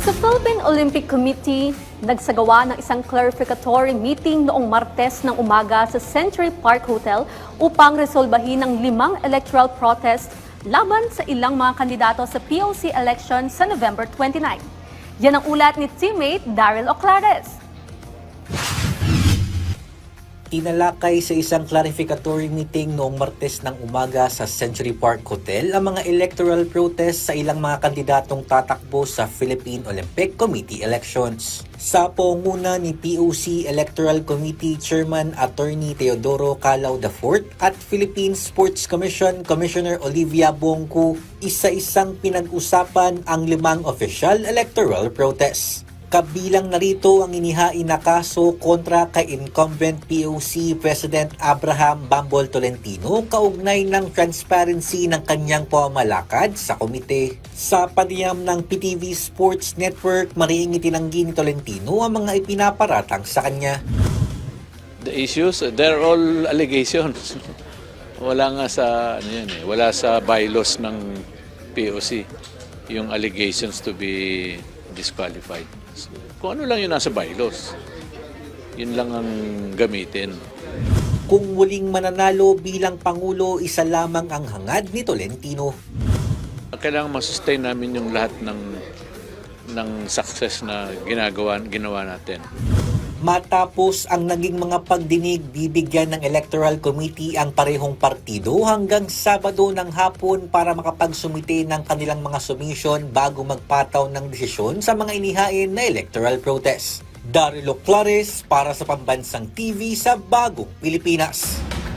Sa Philippine Olympic Committee, nagsagawa ng isang clarificatory meeting noong Martes ng umaga sa Century Park Hotel upang resolbahin ang 5 electoral protest laban sa ilang mga kandidato sa POC election sa November 29. Yan ang ulat ni teammate Daryl Oclares. Tinalakay sa isang clarificatory meeting noong Martes ng umaga sa Century Park Hotel ang mga electoral protest sa ilang mga kandidatong tatakbo sa Philippine Olympic Committee elections. Sa pangunguna ni POC Electoral Committee Chairman Attorney Teodoro Calao IV at Philippine Sports Commission Commissioner Olivia Bongco, isa-isang pinag-usapan ang 5 official electoral protests. Kabilang narito ang inihain na kaso kontra kay incumbent POC President Abraham Bambol Tolentino kaugnay ng transparency ng kanyang pamamalakad sa komite. Sa panayam ng PTV Sports Network, mariing itinanggi ni Tolentino ang mga ipinaparatang sa kanya. The issues, they're all allegations. Wala nga sa wala sa bylaws ng POC yung allegations to be disqualified. Kung ano lang yun nasa bylaws, yun lang ang gamitin. Kung muling mananalo bilang Pangulo, isa lamang ang hangad ni Tolentino. Kailangan masustain namin yung lahat ng success na ginawa natin. Matapos ang naging mga pagdinig, bibigyan ng Electoral Committee ang parehong partido hanggang Sabado ng hapon para makapagsumite ng kanilang mga submission bago magpataw ng desisyon sa mga inihain na electoral protest. Daryl Oclares para sa Pambansang TV sa Bagong Pilipinas.